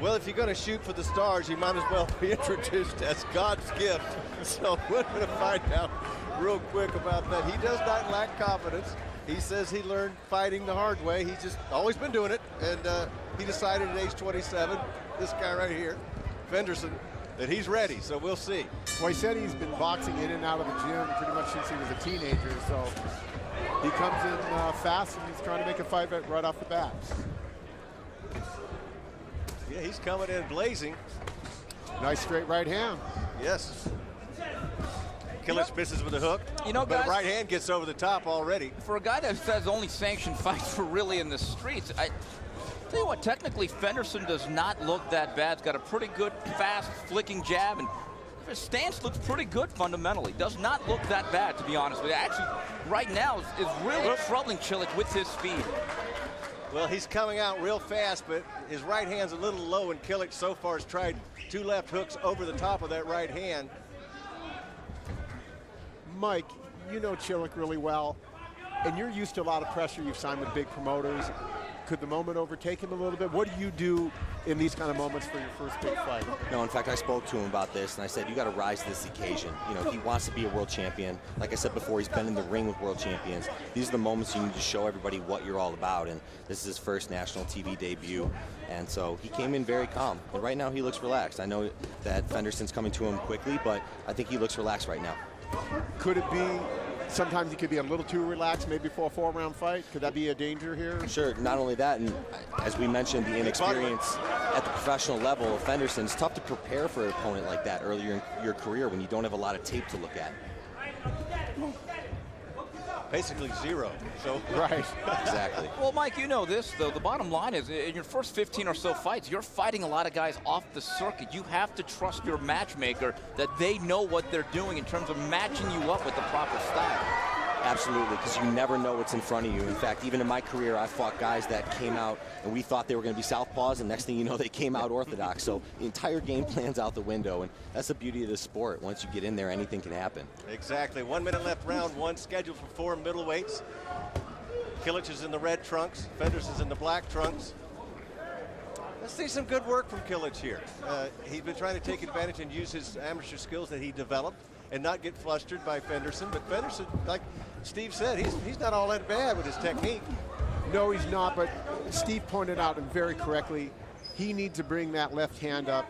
Well, if you're going to shoot for the stars, you might as well be introduced as God's gift. So we're going to find out real quick about that. He does not lack confidence. He says he learned fighting the hard way. He's just always been doing it. And he decided at age 27, this guy right here, Fenderson, that he's ready. So we'll see. Well, he said he's been boxing in and out of the gym pretty much since he was a teenager. So he comes in fast, and he's trying to make a fight right off the bat. Yeah, he's coming in blazing. Nice straight right hand. Yes. Kilic misses with a hook. You know, guys, but right hand gets over the top already. For a guy that says only sanctioned fights for really in the streets, I tell you what, technically Fenderson does not look that bad. He's got a pretty good, fast, flicking jab, and his stance looks pretty good fundamentally. Does not look that bad, to be honest with you. Actually, right now is really troubling Kilic with his speed. Well, he's coming out real fast, but his right hand's a little low, and Kilic so far has tried 2 left hooks over the top of that right hand. Mike, you know Kilic really well, and you're used to a lot of pressure. You've signed with big promoters. Could the moment overtake him a little bit? What do you do in these kind of moments for your first big fight? No, in fact, I spoke to him about this, and I said, you got to rise to this occasion. You know, he wants to be a world champion. Like I said before, he's been in the ring with world champions. These are the moments you need to show everybody what you're all about, and this is his first national TV debut. And so he came in very calm. And right now, he looks relaxed. I know that Fenderson's coming to him quickly, but I think he looks relaxed right now. Could it be sometimes he could be a little too relaxed, maybe for a 4-round fight? Could that be a danger here? Sure, not only that, and as we mentioned, the inexperience at the professional level of Fenderson, it's tough to prepare for an opponent like that earlier in your career when you don't have a lot of tape to look at. Basically zero. So right. Exactly. Well, Mike, you know this, though. The bottom line is, in your first 15 or so fights, you're fighting a lot of guys off the circuit. You have to trust your matchmaker that they know what they're doing in terms of matching you up with the proper style. Absolutely, because you never know what's in front of you. In fact, even in my career, I fought guys that came out and we thought they were going to be southpaws, and next thing you know, they came out orthodox. So the entire game plan's out the window, and that's the beauty of the sport. Once you get in there, anything can happen. Exactly. 1 minute left, round 1, scheduled for 4 middleweights. Kilic is in the red trunks. Fenderson's in the black trunks. Let's see some good work from Kilic here. He's been trying to take advantage and use his amateur skills that he developed and not get flustered by Fenderson. But Fenderson, like Steve said, he's not all that bad with his technique. No, he's not, but Steve pointed out, and very correctly, he needs to bring that left hand up.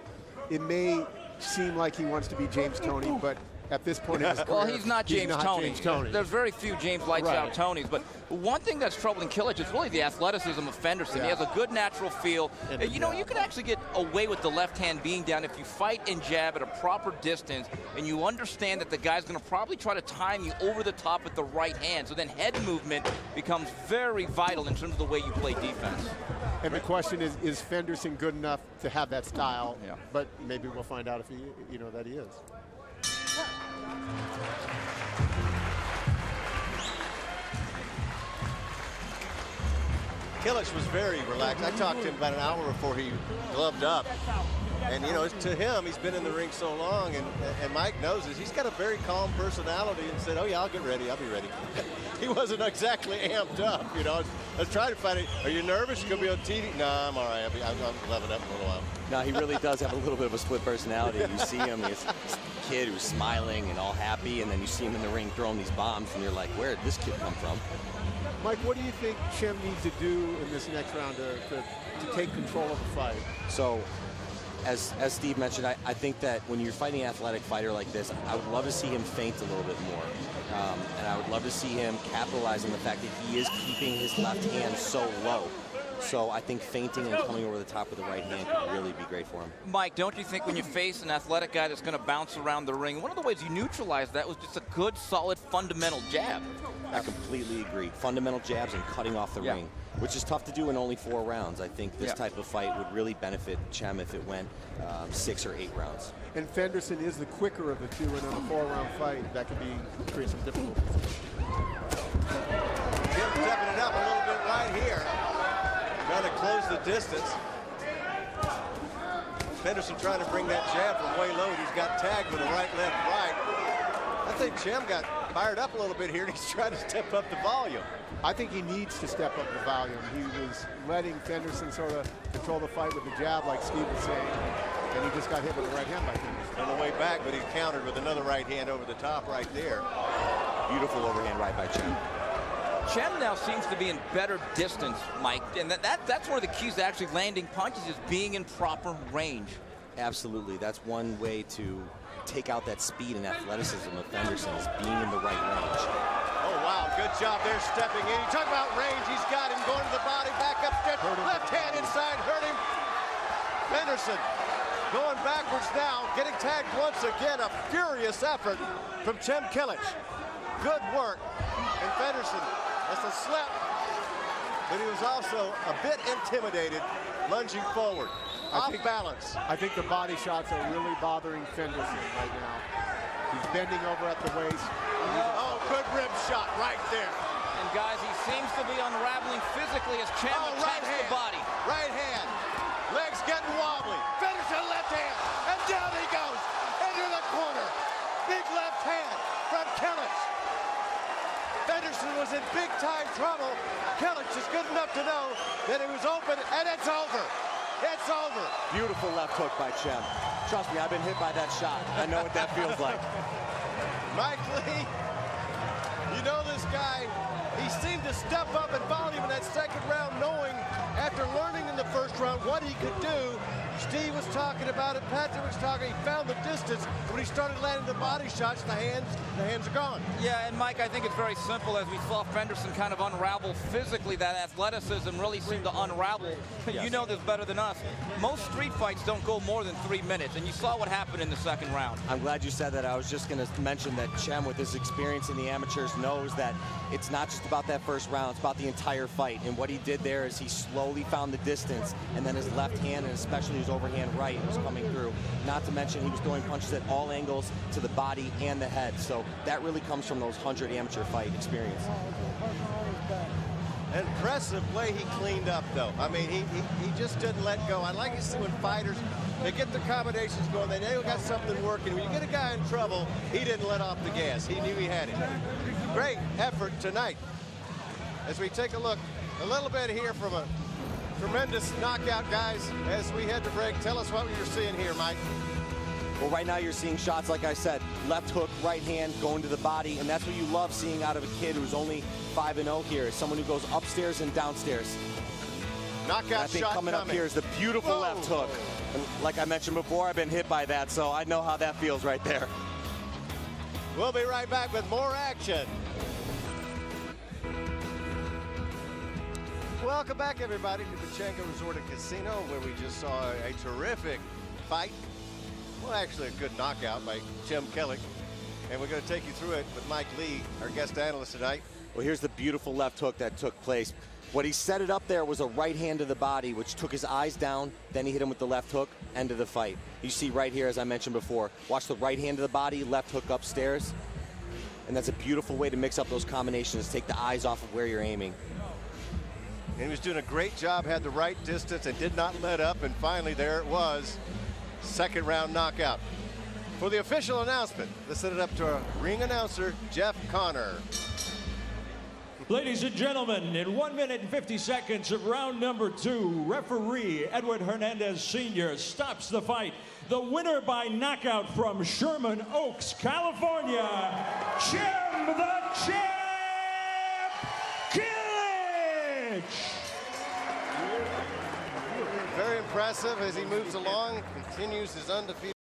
It may seem like he wants to be James Toney, but at this point in his career, well, he's not James Toney. There's very few James Lights Out Tonys, but one thing that's troubling Kilic is really the athleticism of Fenderson. Yeah. He has a good natural feel. You know, you can actually get away with the left hand being down if you fight and jab at a proper distance, and you understand that the guy's going to probably try to time you over the top with the right hand. So then head movement becomes very vital in terms of the way you play defense. And the question is Fenderson good enough to have that style? Yeah. But maybe we'll find out if he, that he is. Kilic was very relaxed. I talked to him about an hour before he gloved up. And, to him, he's been in the ring so long, and Mike knows this. He's got a very calm personality and said, oh, yeah, I'll get ready. I'll be ready. He wasn't exactly amped up, I was trying to find it. Are you nervous? You're going to be on TV? No, I'm all right. I'm gloving up in a little while. No, he really does have a little bit of a split personality. You see him, he's this kid who's smiling and all happy, and then you see him in the ring throwing these bombs, and you're like, where did this kid come from? Mike, what do you think Chem needs to do in this next round to take control of the fight? So, as Steve mentioned, I think that when you're fighting an athletic fighter like this, I would love to see him feint a little bit more. And I would love to see him capitalize on the fact that he is keeping his left hand so low. So I think feinting and coming over the top with the right hand could really be great for him. Mike, don't you think when you face an athletic guy that's going to bounce around the ring, one of the ways you neutralize that was just a good, solid, fundamental jab? I completely agree. Fundamental jabs and cutting off the ring, which is tough to do in only 4 rounds. I think this type of fight would really benefit Chem if it went 6 or 8 rounds. And Fenderson is the quicker of the two, and in a 4-round fight, that could create some difficulties. Jim stepping it up a little bit right here. Trying to close the distance. Fenderson trying to bring that jab from way low. He's got tagged with a right, left, right. I think Chem got fired up a little bit here, and he's trying to step up the volume. I think he needs to step up the volume. He was letting Fenderson sort of control the fight with the jab, like Steve was saying, and he just got hit with the right hand by Fenderson. On the way back, but he countered with another right hand over the top right there. Beautiful overhand right by Chem. Chem now seems to be in better distance, Mike, and that's one of the keys to actually landing punches is being in proper range. Absolutely. That's one way to take out that speed and athleticism of Fenderson is being in the right range. Oh, wow. Good job there stepping in. You talk about range. He's got him going to the body, back upstairs. Left hand inside, hurt him. Fenderson going backwards now, getting tagged once again. A furious effort from Chem Kilic. Good work. And Fenderson, that's a slap. But he was also a bit intimidated, lunging forward. Off balance. I think the body shots are really bothering Fenderson right now. He's bending over at the waist. Oh, good rib shot right there. And guys, he seems to be unraveling physically as Chem attacks the body. Right hand. Legs getting wobbly. Fenderson left hand. And down he goes. Into the corner. Big left hand from Kilic. Fenderson was in big time trouble. Kilic is good enough to know that it was open, and it's over. It's over. Beautiful left hook by Chem. Trust me, I've been hit by that shot. I know what that feels like. Mike Lee, you know this guy. He seemed to step up in volume in that second round, knowing after learning in the first round what he could do. Steve was talking about it. Patrick was talking. He found the distance. When he started landing the body shots, the hands are gone. Yeah, and Mike, I think it's very simple. As we saw Fenderson kind of unravel physically, that athleticism really seemed to unravel. Yes. You know this better than us. Most street fights don't go more than 3 minutes, and you saw what happened in the second round. I'm glad you said that. I was just going to mention that Chem, with his experience in the amateurs, knows that it's not just about that first round. It's about the entire fight. And what he did there is he slowly found the distance, and then his left hand, and especially his overhand right, was coming through. Not to mention he was throwing punches at all angles to the body and the head. So that really comes from those 100 amateur fight experience. Impressive way he cleaned up, though. I mean, he just didn't let go. I like to see when fighters, they get the combinations going, they know got something working. When you get a guy in trouble, he didn't let off the gas. He knew he had it. Great effort tonight. As we take a look a little bit here from a tremendous knockout, guys. As we head to break, tell us what you're seeing here, Mike. Well, right now you're seeing shots, like I said, left hook, right hand, going to the body, and that's what you love seeing out of a kid who's only 5-0 here, is someone who goes upstairs and downstairs. Knockout I think shot coming up here is the beautiful left hook. And like I mentioned before, I've been hit by that, so I know how that feels right there. We'll be right back with more action. Welcome back, everybody, to Pachenko Resort and Casino, where we just saw a terrific fight. Well, actually, a good knockout by Chem Kilic. And we're going to take you through it with Mike Lee, our guest analyst tonight. Well, here's the beautiful left hook that took place. What he set it up there was a right hand to the body, which took his eyes down. Then he hit him with the left hook, end of the fight. You see right here, as I mentioned before, watch the right hand to the body, left hook upstairs. And that's a beautiful way to mix up those combinations, take the eyes off of where you're aiming. And he was doing a great job, had the right distance, and did not let up. And finally, there it was. Second round knockout. For the official announcement, let's send it up to our ring announcer, Jeff Connor. Ladies and gentlemen, in 1 minute and 50 seconds of round number 2, referee Edward Hernandez Sr. stops the fight. The winner by knockout from Sherman Oaks, California, Chem the Champ Kilic! Very impressive as he moves along, continues his undefeated